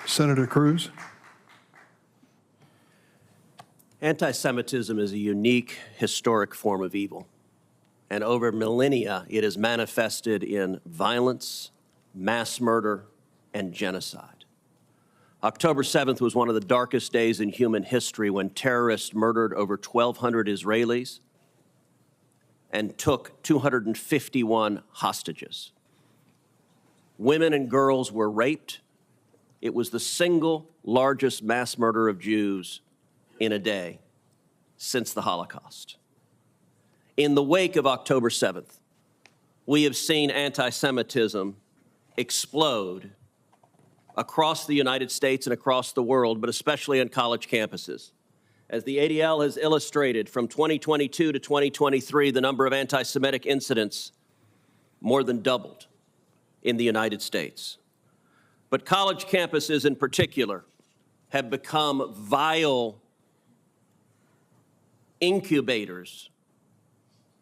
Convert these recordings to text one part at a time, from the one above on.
Senator Cruz. Anti-Semitism is a unique historic form of evil, and over millennia it is manifested in violence, mass murder, and genocide. October 7th was one of the darkest days in human history when terrorists murdered over 1,200 Israelis and took 251 hostages. Women and girls were raped. It was the single largest mass murder of Jews in a day since the Holocaust. In the wake of October 7th, we have seen anti-Semitism explode across the United States and across the world, but especially on college campuses. As the ADL has illustrated, from 2022 to 2023, the number of anti-Semitic incidents more than doubled in the United States. But college campuses in particular have become vile incubators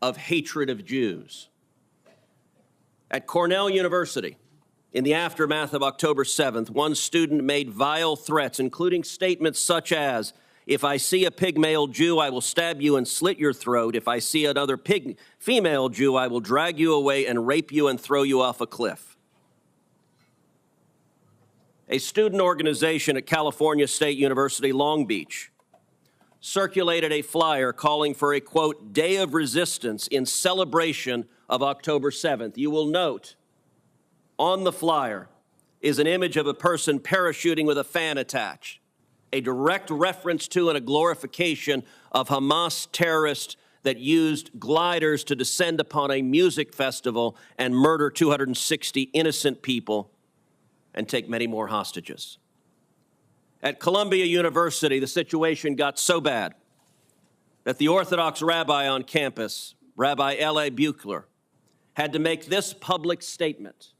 of hatred of Jews. At Cornell University, in the aftermath of October 7th, one student made vile threats, including statements such as, "If I see a pygmalion Jew, I will stab you and slit your throat. If I see another female Jew, I will drag you away and rape you and throw you off a cliff." A student organization at California State University, Long Beach, circulated a flyer calling for a, quote, day of resistance in celebration of October 7th. You will note on the flyer is an image of a person parachuting with a fan attached, a direct reference to and a glorification of Hamas terrorists that used gliders to descend upon a music festival and murder 260 innocent people and take many more hostages. At Columbia University, the situation got so bad that the Orthodox rabbi on campus, Rabbi L.A. Buechler, had to make this public statement: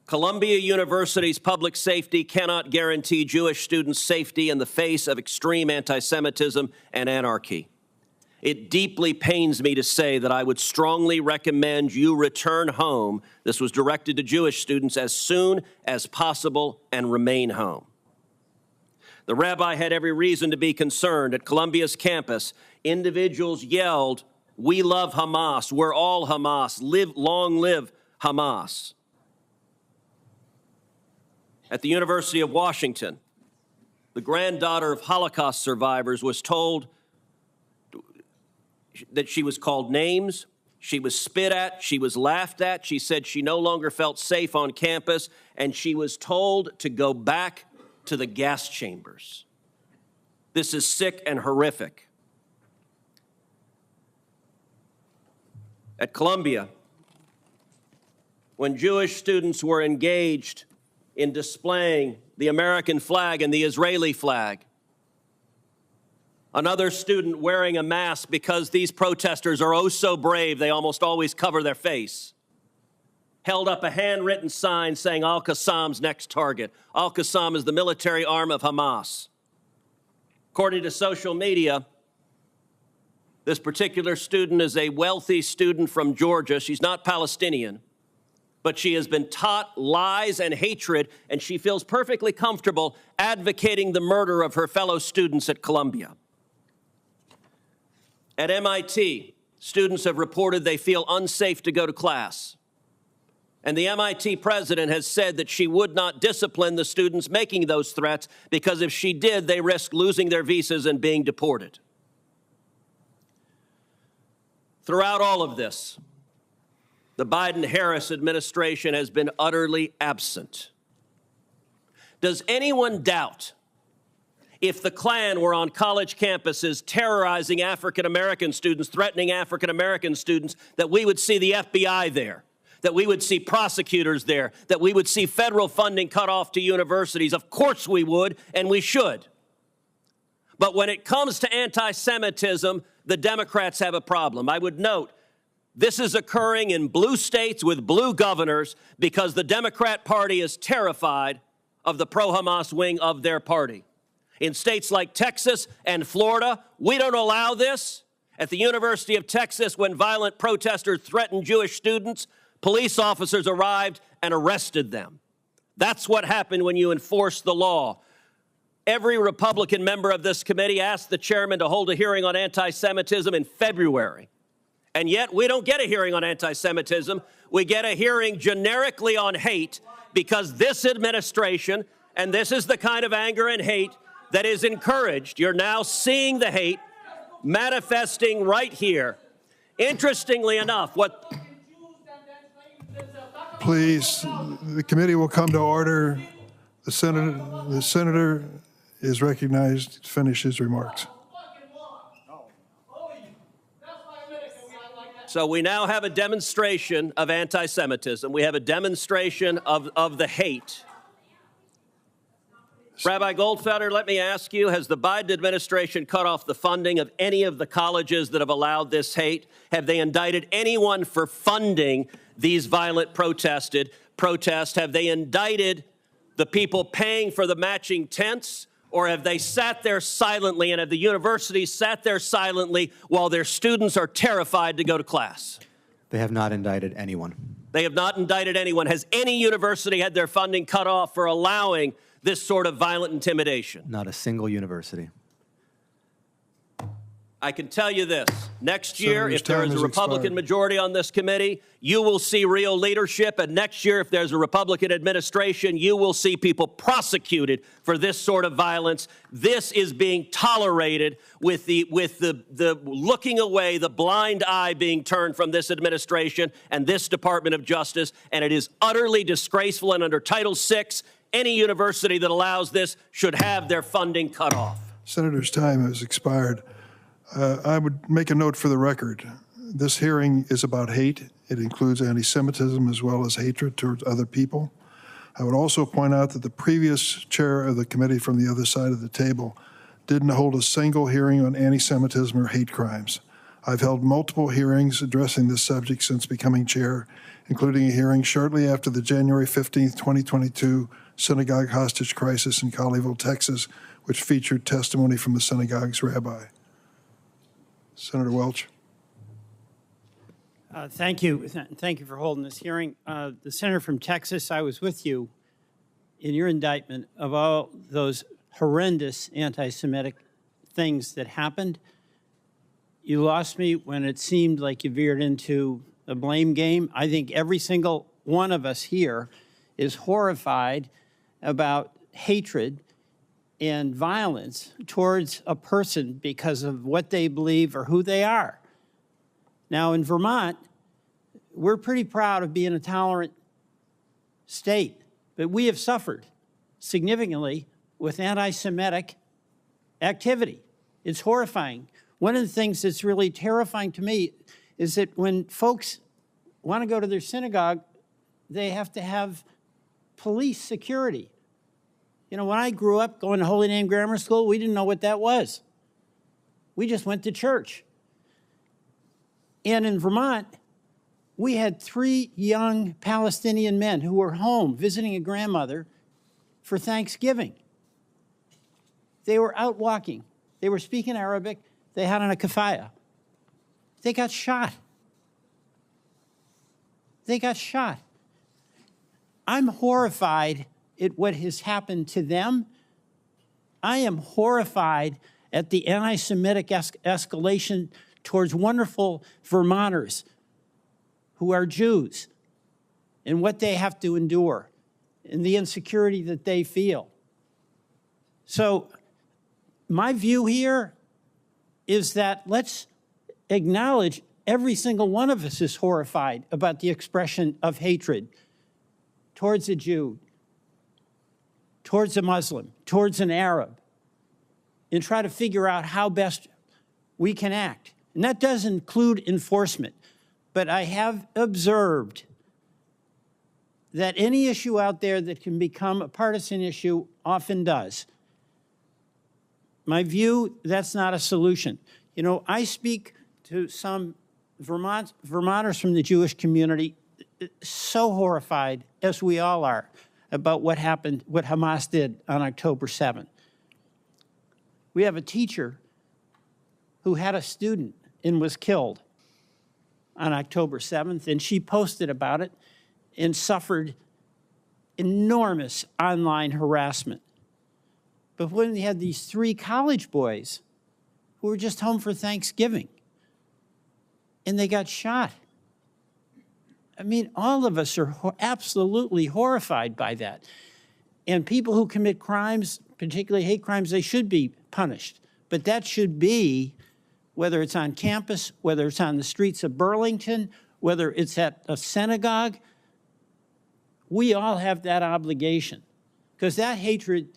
Columbia University's public safety cannot guarantee Jewish students' safety in the face of extreme anti-Semitism and anarchy. It deeply pains me to say that I would strongly recommend you return home. This was directed to Jewish students as soon as possible and remain home. The rabbi had every reason to be concerned. At Columbia's campus, individuals yelled, "We love Hamas, we're all Hamas, long live Hamas." At the University of Washington, the granddaughter of Holocaust survivors was told that she was called names, she was spit at, she was laughed at. She said she no longer felt safe on campus, and she was told to go back to the gas chambers. This is sick and horrific. At Columbia, when Jewish students were engaged in displaying the American flag and the Israeli flag, another student wearing a mask, because these protesters are oh so brave, they almost always cover their face, held up a handwritten sign saying Al-Qassam's next target. Al-Qassam is the military arm of Hamas. According to social media, this particular student is a wealthy student from Georgia. She's not Palestinian, but she has been taught lies and hatred, and she feels perfectly comfortable advocating the murder of her fellow students at Columbia. At MIT, students have reported they feel unsafe to go to class. And the MIT president has said that she would not discipline the students making those threats, because if she did, they risk losing their visas and being deported. Throughout all of this, the Biden-Harris administration has been utterly absent. Does anyone doubt if the Klan were on college campuses terrorizing African-American students, threatening African-American students, that we would see the FBI there, that we would see prosecutors there, that we would see federal funding cut off to universities? Of course we would, and we should. But when it comes to anti-Semitism, the Democrats have a problem. I would note, this is occurring in blue states with blue governors because the Democrat Party is terrified of the pro-Hamas wing of their party. In states like Texas and Florida, we don't allow this. At the University of Texas, when violent protesters threatened Jewish students, police officers arrived and arrested them. That's what happened when you enforce the law. Every Republican member of this committee asked the chairman to hold a hearing on anti-Semitism in February. And yet we don't get a hearing on anti-Semitism. We get a hearing generically on hate because this administration, and this is the kind of anger and hate that is encouraged. You're now seeing the hate manifesting right here. Interestingly enough, Please, the committee will come to order. The senator is recognized to finish his remarks. So we now have a demonstration of anti-Semitism. We have a demonstration of the hate. Rabbi Goldfelder, let me ask you, has the Biden administration cut off the funding of any of the colleges that have allowed this hate? Have they indicted anyone for funding these violent protests? Have they indicted the people paying for the matching tents? Or have they sat there silently, and have the universities sat there silently while their students are terrified to go to class? They have not indicted anyone. They have not indicted anyone. Has any university had their funding cut off for allowing this sort of violent intimidation? Not a single university. I can tell you this. Next year, if there is a Republican expired. majority on this committee, you will see real leadership. And next year, if there's a Republican administration, you will see people prosecuted for this sort of violence. This is being tolerated with the looking away, the blind eye being turned from this administration and this Department of Justice. And it is utterly disgraceful. And under Title VI, any university that allows this should have their funding cut off. Senator's time has expired. I would make a note for the record. This hearing is about hate. It includes anti-Semitism as well as hatred towards other people. I would also point out that the previous chair of the committee from the other side of the table didn't hold a single hearing on anti-Semitism or hate crimes. I've held multiple hearings addressing this subject since becoming chair, including a hearing shortly after the January 15th, 2022 synagogue hostage crisis in Colleyville, Texas, which featured testimony from the synagogue's rabbi. Senator Welch. Thank you. Thank you for holding this hearing. The senator from Texas, I was with you in your indictment of all those horrendous anti-Semitic things that happened. You lost me when it seemed like you veered into a blame game. I think every single one of us here is horrified about hatred and violence towards a person because of what they believe or who they are. Now, in Vermont, we're pretty proud of being a tolerant state, but we have suffered significantly with anti-Semitic activity. It's horrifying. One of the things that's really terrifying to me is that when folks want to go to their synagogue, they have to have police security. You know, when I grew up going to Holy Name Grammar School, we didn't know what that was. We just went to church. And in Vermont, we had 3 young Palestinian men who were home visiting a grandmother for Thanksgiving. They were out walking. They were speaking Arabic. They had on a keffiyeh. They got shot. They got shot. I'm horrified at what has happened to them. I am horrified at the anti-Semitic escalation towards wonderful Vermonters who are Jews and what they have to endure and the insecurity that they feel. So my view here is that let's acknowledge every single one of us is horrified about the expression of hatred towards a Jew, towards a Muslim, towards an Arab, and try to figure out how best we can act. And that does include enforcement. But I have observed that any issue out there that can become a partisan issue often does. My view, that's not a solution. You know, I speak to some Vermonters from the Jewish community, so horrified, as we all are, about what happened, what Hamas did on October 7th. We have a teacher who had a student and was killed on October 7th, and she posted about it and suffered enormous online harassment. But when we had these 3 college boys who were just home for Thanksgiving and they got shot. I mean, all of us are absolutely horrified by that. And people who commit crimes, particularly hate crimes, they should be punished. But that should be, whether it's on campus, whether it's on the streets of Burlington, whether it's at a synagogue, we all have that obligation. Because that hatred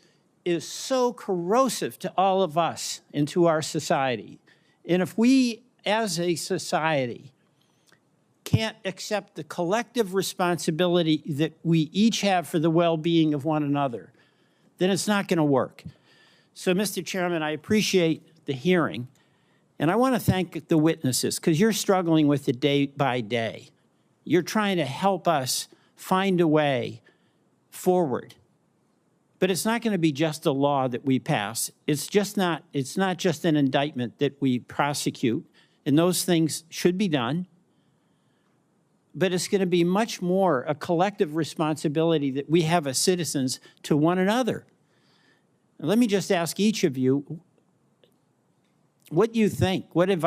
is so corrosive to all of us and to our society. And if we, as a society, can't accept the collective responsibility that we each have for the well-being of one another, then it's not going to work. So, Mr. Chairman, I appreciate the hearing, and I want to thank the witnesses, because you're struggling with it day by day. You're trying to help us find a way forward. But it's not going to be just a law that we pass. It's not just an indictment that we prosecute, and those things should be done. But it's going to be much more a collective responsibility that we have as citizens to one another. Let me just ask each of you what you think. What advice